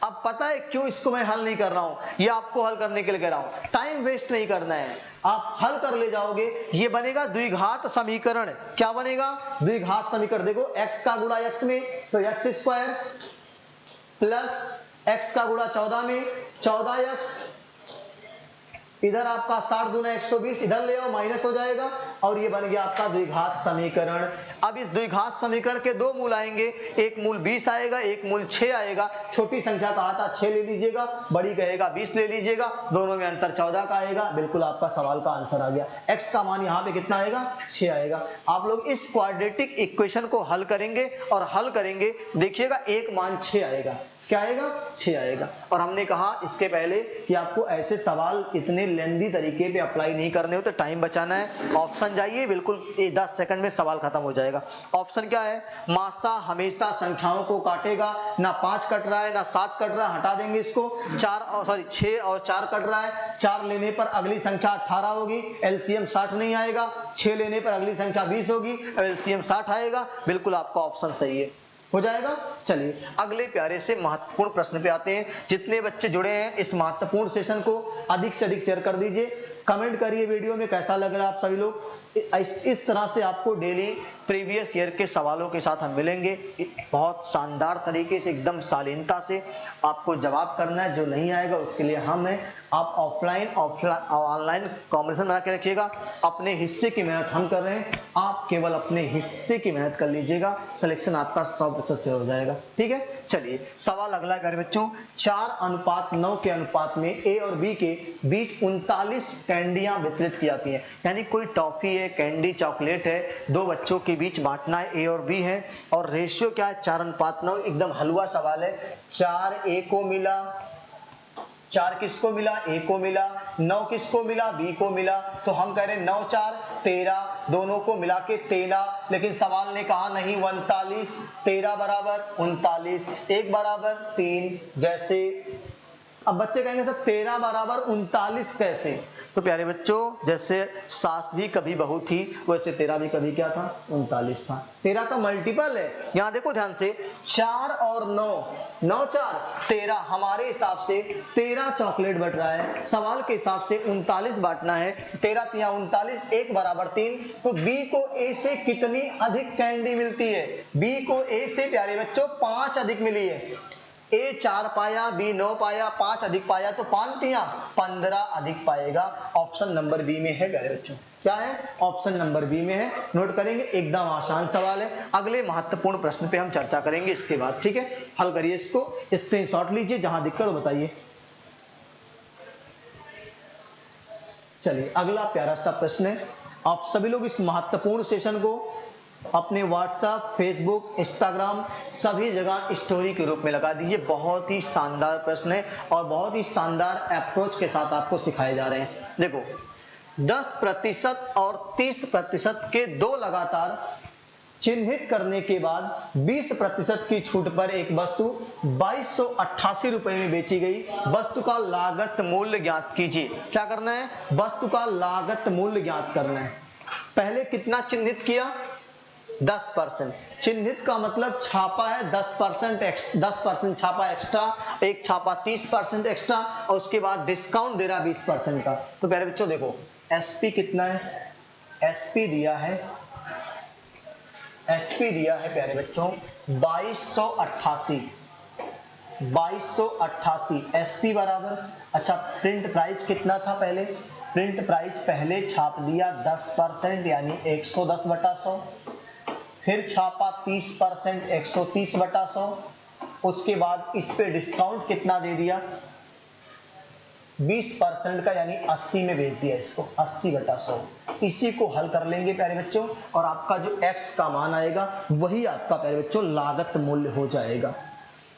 अब पता है क्यों इसको मैं हल नहीं कर रहा हूं, ये आपको हल करने के लिए कह रहा हूं, टाइम वेस्ट नहीं करना है, आप हल कर ले जाओगे। ये बनेगा द्विघात समीकरण। क्या बनेगा? द्विघात समीकरण। देखो x का गुणा x में तो x स्क्वायर प्लस x का गुणा 14 में 14x, इधर आपका 60 दूना 120, इधर ले आओ माइनस हो जाएगा और ये बन गया आपका द्विघात समीकरण। अब इस द्विघात समीकरण के दो मूल आएंगे, एक मूल 20 आएगा, एक मूल 6 आएगा। छोटी संख्या कहा था 6 ले लीजिएगा, बड़ी कहेगा 20 ले लीजिएगा, दोनों में अंतर 14 का आएगा। बिल्कुल आपका सवाल का आंसर आ गया। x का मान यहाँ पे कितना आएगा? 6 आएगा। आप लोग इस क्वाड्रेटिक इक्वेशन को हल करेंगे और हल करेंगे, देखिएगा एक मान 6 आएगा। क्या आएगा? 6 आएगा। और हमने कहा इसके पहले कि आपको ऐसे सवाल इतने लेंदी तरीके पे अप्लाई नहीं करने होते, टाइम बचाना है। ऑप्शन जाइए, बिल्कुल 10 सेकंड में सवाल खत्म हो जाएगा। ऑप्शन क्या है? मासा हमेशा संख्याओं को काटेगा, ना 5 कट रहा है ना 7 कट रहा है, हटा देंगे इसको। 6 और 4 कट रहा है, 4 लेने पर अगली संख्या 18 होगी, एलसीएम 60 नहीं आएगा। 6 लेने पर अगली संख्या 20 होगी, एलसीएम 60 आएगा। बिल्कुल आपका ऑप्शन सही है, हो जाएगा। चलिए अगले प्यारे से महत्वपूर्ण प्रश्न पे आते हैं। जितने बच्चे जुड़े हैं इस महत्वपूर्ण सेशन को अधिक से अधिक शेयर कर दीजिए, कमेंट करिए वीडियो में कैसा लग रहा है आप सभी लोग। इस तरह से आपको डेली प्रीवियस ईयर के सवालों के साथ हम मिलेंगे, बहुत शानदार तरीके से एकदम शालीनता से आपको जवाब करना है। जो नहीं आएगा उसके लिए हम हैं, आप ऑफलाइन ऑनलाइन कॉम्बिनेशन बना के रखिएगा। अपने हिस्से की मेहनत हम कर रहे हैं, आप केवल अपने हिस्से की मेहनत कर लीजिएगा, सिलेक्शन आपका 100% से हो जाएगा। ठीक है, चलिए सवाल अगला प्यारे बच्चों। 4:9 के अनुपात में ए और बी के बीच 39 कैंडियां वितरित की जाती हैं। यानी कोई टॉफी है, कैंडी चॉकलेट है, दो बच्चों के बीच बांटना है, ए और बी है, और रेशियो क्या है? 4:9। एकदम हलवा सवाल है। 4 ए को मिला, 4 किसको मिला? ए को मिला। 9 किसको मिला? बी को मिला। तो हम कह रहे हैं 9 4 13, दोनों को मिला के 13। लेकिन सवाल ने कहा नहीं 39, 13 बराबर 39, 1 बराबर 3। जैसे अब बच्चे कहेंगे सर 13 बराबर 39 कैसे? तो प्यारे बच्चों जैसे सास भी कभी बहू थी, वैसे 13 भी कभी क्या था? 39 था। 13 का मल्टीपल है। यहाँ देखो ध्यान से, 4 और 9, 9 4 13, हमारे हिसाब से 13 चॉकलेट बट रहा है, सवाल के हिसाब से 39 बांटना है। 13 तिया 39, 1 बराबर 3। तो बी को ए से कितनी अधिक कैंडी मिलती है? बी को ए से प्यारे बच्चों 5 अधिक मिली है। ए 4 पाया, बी 9 पाया, 5 अधिक पाया, तो 5 तिया 15 अधिक पाएगा। ऑप्शन नंबर बी में है प्यारे बच्चों। क्या है? ऑप्शन नंबर बी में है। नोट करेंगे, एकदम आसान सवाल है। अगले महत्वपूर्ण प्रश्न पे हम चर्चा करेंगे इसके बाद। ठीक है, हल करिए इसको, स्क्रीनशॉट लीजिए, जहां दिक्कत हो बताइए। चलिए अगला प्यारा सा प्रश्न है। आप सभी लोग इस महत्वपूर्ण सेशन को अपने व्हाट्सएप, फेसबुक, इंस्टाग्राम सभी जगह स्टोरी के रूप में लगा दीजिए। बहुत ही शानदार प्रश्न है और बहुत ही शानदार अप्रोच के साथ आपको सिखाए जा रहे हैं। देखो 10% और 30% के दो लगातार चिन्हित करने के बाद 20% की छूट पर एक वस्तु 2288 रुपए में बेची गई। वस्तु का लागत मूल्य ज्ञात कीजिए। क्या करना है? वस्तु का लागत मूल्य ज्ञात करना है। पहले कितना चिन्हित किया? 10%। चिन्हित का मतलब छापा है 10% छापा एक्स्ट्रा, एक छापा 30% एक्स्ट्रा, और उसके बाद डिस्काउंट दे रहा 20% का। तो प्यारे बच्चों देखो एसपी कितना है? एसपी दिया है, एसपी दिया है प्यारे बच्चों 2288, 2288 एसपी बराबर। अच्छा प्रिंट प्राइस कितना था? पहले प्रिंट प्राइस पहले छाप दिया 10% यानी 110/100, फिर छापा 30% 130/100, उसके बाद इस पे डिस्काउंट कितना दे दिया? 20% का यानी 80 में बेच दिया इसको, 80/100। इसी को हल कर लेंगे प्यारे बच्चों और आपका जो x का मान आएगा वही आपका प्यारे बच्चों लागत मूल्य हो जाएगा।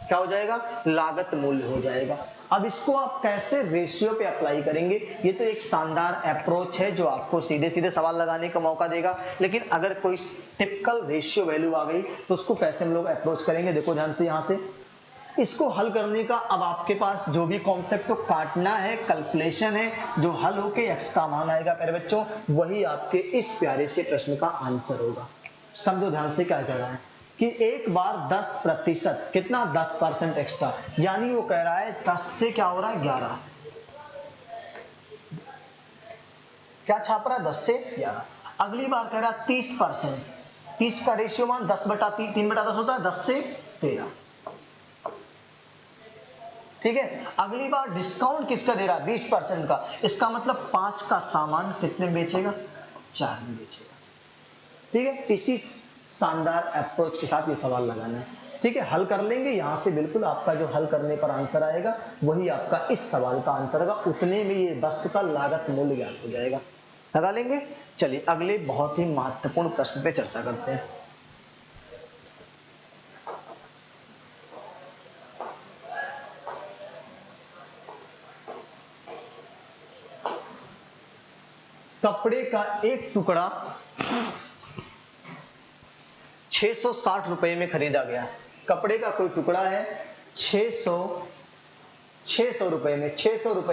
क्या हो जाएगा? लागत मूल्य हो जाएगा। अब इसको आप कैसे रेशियो पे अप्लाई करेंगे, ये तो एक शानदार अप्रोच है जो आपको सीधे सीधे सवाल लगाने का मौका देगा, लेकिन अगर कोई टिपिकल रेशियो वैल्यू आ गई तो उसको कैसे हम लोग अप्रोच करेंगे। देखो ध्यान से, यहाँ से इसको हल करने का अब आपके पास जो भी कॉन्सेप्ट को काटना है, कैलकुलेशन है, जो हल होके एक्स का मान आएगा प्यारे बच्चों, वही आपके इस प्यारे से प्रश्न का आंसर होगा। समझो ध्यान से क्या कह रहा है कि एक बार 10%, कितना 10% एक्स्ट्रा, यानी वो कह रहा है 10 से क्या हो रहा है 11, क्या छाप रहा है 10 से 11। अगली बार कह रहा है 30%, 30 का रेशियो मान 3/10 होता है, 10 से 13। ठीक है, अगली बार डिस्काउंट किसका दे रहा है 20% का, इसका मतलब 5 का सामान कितने में बेचेगा, 4 में बेचेगा। ठीक है, इसी शानदार अप्रोच के साथ ये सवाल लगाना है। ठीक है, हल कर लेंगे यहां से, बिल्कुल आपका जो हल करने पर आंसर आएगा वही आपका इस सवाल का आंसर होगा, उतने में ये वस्तु का लागत मूल्य ज्ञात हो जाएगा। लगा लेंगे। चलिए अगले बहुत ही महत्वपूर्ण प्रश्न पे चर्चा करते हैं। कपड़े का एक टुकड़ा 660 रुपए में खरीदा गया। कपड़े का कोई टुकड़ा है 600 रुपए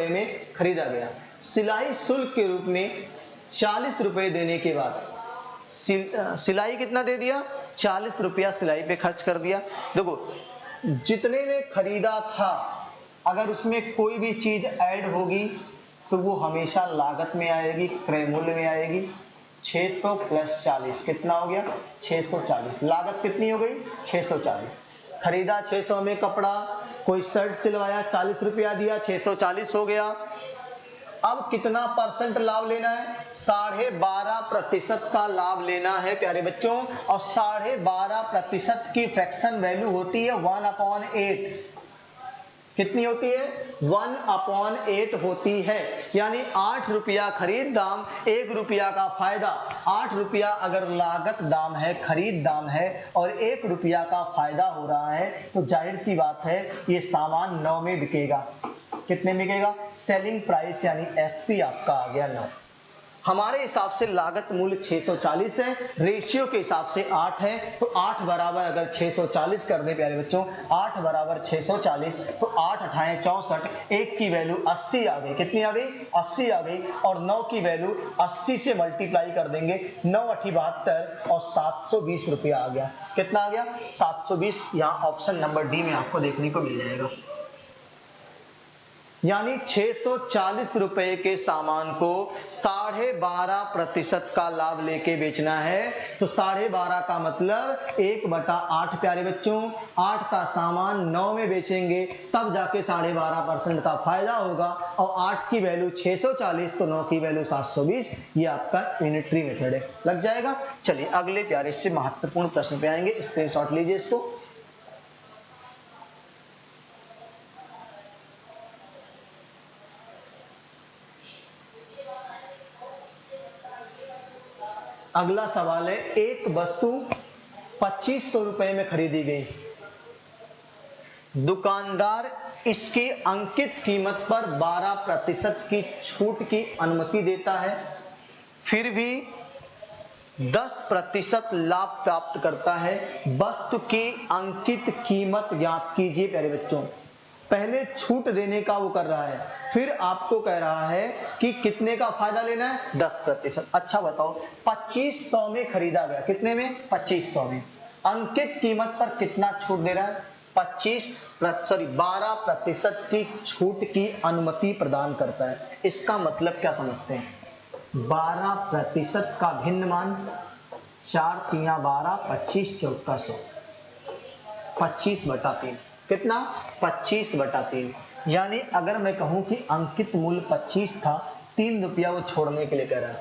में खरीदा गया। सिलाई शुल्क के रूप में 40 रुपए देने के बाद, सिलाई कितना दे दिया, 40 रुपया सिलाई पे खर्च कर दिया। देखो जितने में खरीदा था, अगर उसमें कोई भी चीज ऐड होगी तो वो हमेशा लागत में आएगी, क्रय मूल्य में आएगी। 600 प्लस 40 कितना हो गया 640, लागत कितनी हो गई 640। खरीदा 600 में कपड़ा, कोई शर्ट सिलवाया 40 रुपया दिया, 640 हो गया। अब कितना परसेंट लाभ लेना है, 12.5% का लाभ लेना है प्यारे बच्चों, और 12.5% की फ्रैक्शन वैल्यू होती है 1/8। कितनी होती है 1/8 होती है, यानी 8 रुपया खरीद दाम, 1 रुपया का फायदा। 8 रुपया अगर लागत दाम है, खरीद दाम है, और 1 रुपया का फायदा हो रहा है, तो जाहिर सी बात है ये सामान 9 में बिकेगा। कितने में बिकेगा, सेलिंग प्राइस यानी एसपी आपका आ गया 9। हमारे हिसाब से लागत मूल्य 640 है, रेशियो के हिसाब से 8 है, तो 8 बराबर अगर 640 कर दे प्यारे बच्चों, 8 बराबर 640, तो 8 अठाए 64, 1 की वैल्यू 80 आ गई। कितनी आ गई 80 आ गई, और 9 की वैल्यू 80 से मल्टीप्लाई कर देंगे, 9 8 72 और 720 रुपया आ गया। कितना आ गया 720, यहाँ ऑप्शन नंबर डी में आपको देखने को मिल जाएगा। यानी 640 रुपए के सामान को 12.5% का लाभ लेके बेचना है, तो 12.5 का मतलब 1/8 प्यारे बच्चों, 8 का सामान 9 में बेचेंगे तब जाके 12.5% का फायदा होगा, और 8 की वैल्यू 640 तो 9 की वैल्यू 720, ये आपका यूनिटरी मेथड है, लग जाएगा। चलिए अगले प्यारे से महत्वपूर्ण प्रश्न पे आएंगे, स्क्रीनशॉट लीजिए इसको। अगला सवाल है, एक वस्तु 2500 रुपए में खरीदी गई, दुकानदार इसकी अंकित कीमत पर 12% की छूट की अनुमति देता है, फिर भी 10% लाभ प्राप्त करता है। वस्तु की अंकित कीमत ज्ञात कीजिए प्यारे बच्चों। पहले छूट देने का वो कर रहा है, फिर आपको कह रहा है कि कितने का फायदा लेना है 10%। अच्छा बताओ 2500 में खरीदा गया, कितने में 2500 में, अंकित कीमत पर कितना छूट दे रहा है 12% की छूट की अनुमति प्रदान करता है। इसका मतलब क्या समझते हैं, 12% का भिन्न मान 4 3 12, 25 चौका 100, 25/3 कितना 25/3। यानी अगर मैं कहूं कि अंकित मूल्य 25 था, 3 रुपया वो छोड़ने के लिए कह रहा है।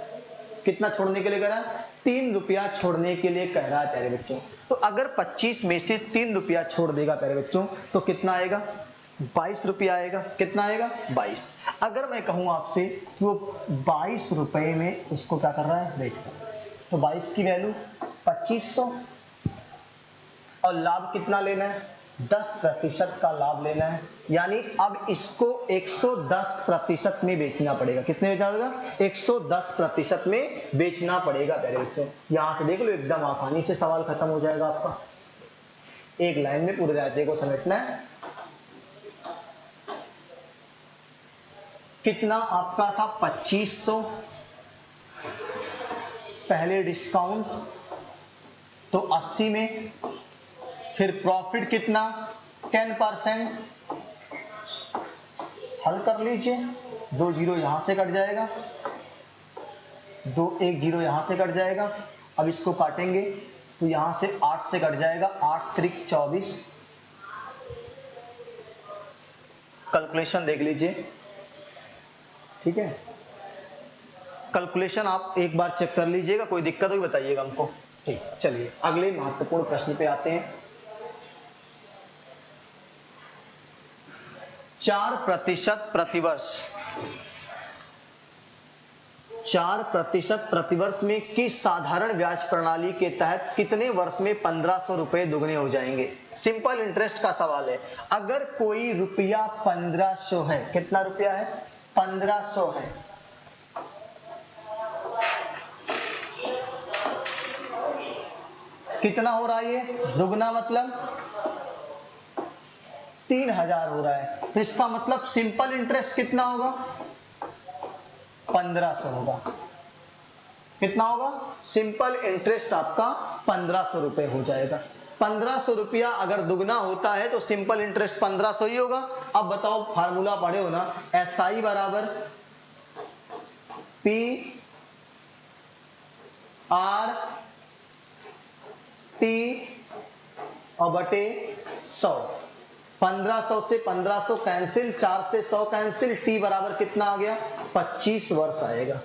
कितना छोड़ने के लिए कह रहा है 3 रुपया छोड़ने के लिए कह रहा है प्यारे बच्चों। तो अगर 25 में से 3 रुपया छोड़ देगा प्यारे बच्चों, तो कितना आएगा 22 रुपया आएगा। कितना आएगा 22। अगर मैं कहूं आपसे कि वो 22 रुपए में उसको क्या कर रहा है बेच रहा है, तो 22 की वैल्यू 2500, और लाभ कितना लेना है 10% का लाभ लेना है, यानी अब इसको 110% में बेचना पड़ेगा। कितने बेचना पड़ेगा? 110% में बेचना पड़ेगा प्यारे बच्चों। यहां से देख लो, एकदम आसानी से सवाल खत्म हो जाएगा आपका। एक लाइन में पूरे रायते को समेटना है। कितना आपका था? 2500, पहले डिस्काउंट तो 80 में, फिर प्रॉफिट कितना? 10%। हल कर लीजिए, 2 जीरो यहां से कट जाएगा, 1 जीरो यहां से कट जाएगा। अब इसको काटेंगे तो यहां से 8 से कट जाएगा, 8 त्रिक 24। कैलकुलेशन देख लीजिए, ठीक है। कैलकुलेशन आप एक बार चेक कर लीजिएगा, कोई दिक्कत हो बताइएगा हमको। ठीक, चलिए अगले महत्वपूर्ण प्रश्न पे आते हैं। 4% प्रतिवर्ष, 4% प्रतिवर्ष में किस साधारण ब्याज प्रणाली के तहत कितने वर्ष में 1500 रुपए दुगने हो जाएंगे? सिंपल इंटरेस्ट का सवाल है। अगर कोई रुपया 1500 है, कितना रुपया है? 1500 है, कितना हो रहा है ये? दुगना मतलब 3000 हो रहा है। तो इसका मतलब सिंपल इंटरेस्ट कितना होगा? 1500 होगा। कितना होगा? सिंपल इंटरेस्ट आपका 1500 रुपए हो जाएगा। 1500 रुपया अगर दुगना होता है तो सिंपल इंटरेस्ट 1500 ही होगा। अब बताओ, फार्मूला पढ़े हो ना, SI बराबर P R T और बटे 100। 1500 से 1500 कैंसिल, 4 से 100 कैंसिल, T बराबर कितना आ गया? 25 वर्ष आएगा।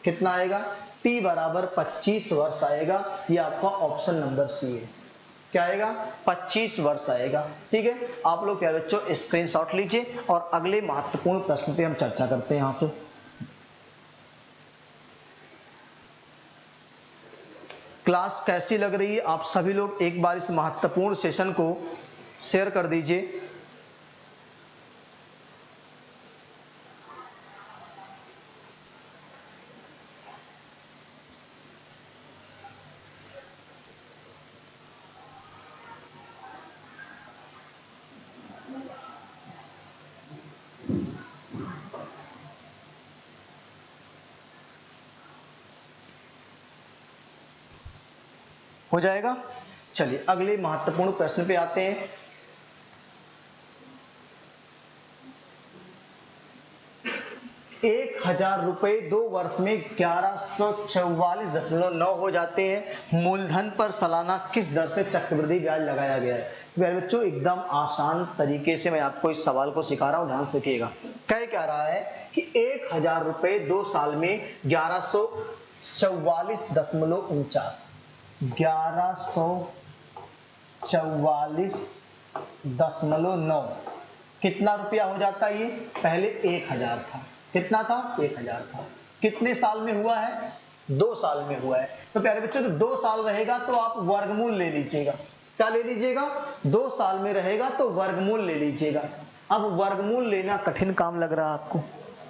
कितना आएगा? T बराबर 25 वर्ष आएगा। ये आपका ऑप्शन नंबर सी है। क्या आएगा? 25 वर्ष आएगा। ठीक है, आप लोग प्यारे बच्चों स्क्रीनशॉट लीजिए और अगले महत्वपूर्ण प्रश्न पे हम चर्चा करते हैं। यहां से क्लास कैसी लग रही है? आप सभी लोग एक बार इस महत्वपूर्ण सेशन को शेयर कर दीजिए। हो जाएगा। चलिए अगले महत्वपूर्ण प्रश्न पे आते हैं। ₹1000 2 वर्ष में 1144.9 हो जाते हैं। मूलधन पर सालाना किस दर से चक्रवृद्धि ब्याज लगाया गया है? प्यारे बच्चों एकदम आसान तरीके से मैं आपको इस सवाल को सिखा रहा हूं, ध्यान से देखिएगा। क्या रहा है कि ₹1000 2 साल में 1144.49 1144.9 कितना रुपया हो जाता है? ये पहले 1000 था। कितना था? 1000 था। कितने साल में हुआ है? 2 साल में हुआ है। तो प्यारे बच्चों तो 2 साल रहेगा तो आप वर्गमूल ले लीजिएगा। क्या ले लीजिएगा? 2 साल में रहेगा तो वर्गमूल ले लीजिएगा। अब वर्गमूल लेना कठिन काम लग रहा है आपको?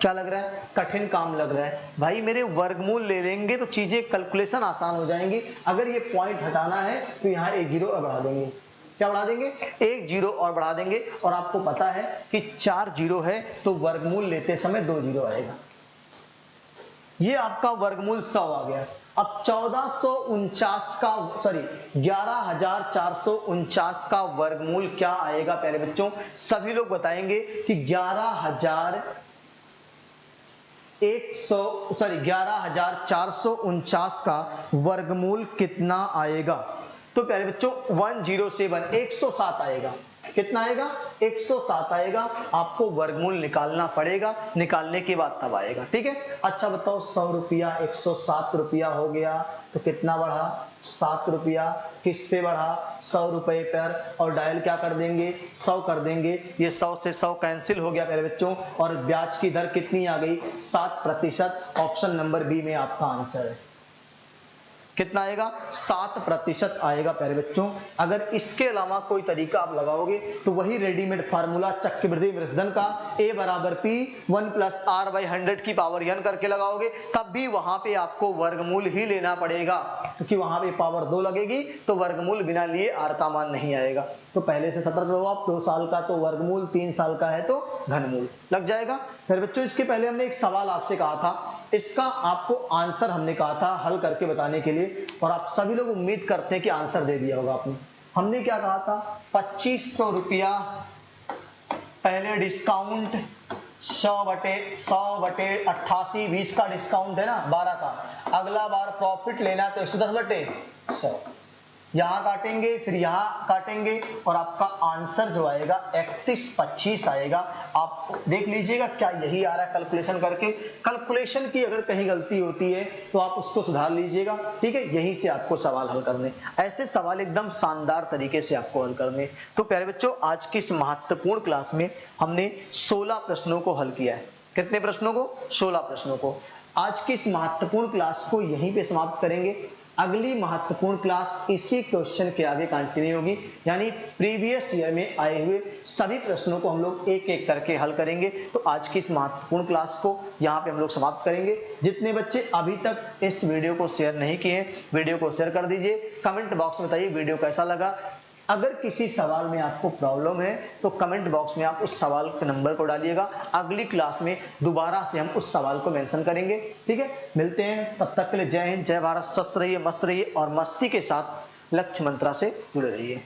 क्या लग रहा है? कठिन काम लग रहा है। भाई मेरे वर्गमूल ले लेंगे तो चीजें कैलकुलेशन आसान हो जाएंगी। अगर ये पॉइंट हटाना है तो यहाँ 1 जीरो बढ़ा देंगे। क्या बढ़ा देंगे? 1 जीरो और बढ़ा देंगे। और आपको पता है कि 4 जीरो है तो वर्गमूल लेते समय 2 जीरो आएगा। ये आपका वर्गमूल 100 आ गया। अब 11,449 का वर्गमूल क्या आएगा प्यारे बच्चों? सभी लोग बताएंगे कि 11,449 का वर्गमूल कितना आएगा? तो प्यारे बच्चों 107 107 आएगा। कितना आएगा? 107 आएगा। आपको वर्गमूल निकालना पड़ेगा, निकालने के बाद तब आएगा। ठीक है, अच्छा बताओ 100 रुपया 107 रुपया हो गया तो कितना बढ़ा? 7 रुपया। किस पे बढ़ा? 100 रुपए पर। और डायल क्या कर देंगे? 100 कर देंगे। ये 100 से 100 कैंसिल हो गया प्यारे बच्चों। और ब्याज की दर कितनी आ गई? 7%। ऑप्शन नंबर बी में आपका आंसर है। कितना आएगा 7% आएगा प्यारे बच्चों। अगर इसके अलावा कोई तरीका आप लगाओगे तो वही रेडीमेड फार्मूला चक्रवृद्धि विवर्धन का a बराबर p 1 प्लस r बाई 100 की पावर n करके लगाओगे, तब भी वहां पे आपको वर्गमूल ही लेना पड़ेगा, क्योंकि वहां पे पावर 2 लगेगी तो वर्गमूल बिना लिए r का मान नहीं आएगा। तो पहले से सतर्क रहो आप, 2 साल का तो वर्गमूल, 3 साल का है तो घनमूल लग जाएगा। फिर बच्चों इसके पहले हमने एक सवाल आपसे कहा था, इसका आपको आंसर हमने कहा था हल करके बताने के लिए, और आप सभी लोग उम्मीद करते हैं कि आंसर दे दिया होगा आपने। हमने क्या कहा था, 2500 रुपया पहले डिस्काउंट 100/88, 20 का डिस्काउंट है ना, 12 का। अगला बार प्रॉफिट लेना तो 110/100, यहां काटेंगे फिर यहां काटेंगे और आपका आंसर जो आएगा 3125 आएगा। आप देख लीजिएगा क्या यही आ रहा है कैलकुलेशन करके। कैलकुलेशन की अगर कहीं गलती होती है तो आप उसको सुधार लीजिएगा, ठीक है। यहीं से आपको सवाल हल करने, ऐसे सवाल एकदम शानदार तरीके से आपको हल करने। तो प्यारे बच्चों आज की इस महत्वपूर्ण क्लास में हमने 16 प्रश्नों को हल किया है। कितने प्रश्नों को? 16 प्रश्नों को। आज की इस महत्वपूर्ण क्लास को यहीं पे समाप्त करेंगे। अगली महत्वपूर्ण क्लास इसी क्वेश्चन के आगे कंटिन्यू होगी, यानी प्रीवियस ईयर में आए हुए सभी प्रश्नों को हम लोग एक एक करके हल करेंगे। तो आज की इस महत्वपूर्ण क्लास को यहाँ पे हम लोग समाप्त करेंगे। जितने बच्चे अभी तक इस वीडियो को शेयर नहीं किए हैं, वीडियो को शेयर कर दीजिए। कमेंट बॉक्स में बताइए वीडियो कैसा लगा। अगर किसी सवाल में आपको प्रॉब्लम है तो कमेंट बॉक्स में आप उस सवाल के नंबर को डालिएगा, अगली क्लास में दोबारा से हम उस सवाल को मेंशन करेंगे, ठीक है। मिलते हैं, तब तक के लिए जय हिंद, जय भारत। स्वस्थ रहिए, मस्त रहिए और मस्ती के साथ लक्ष्य मंत्रा से जुड़े रहिए।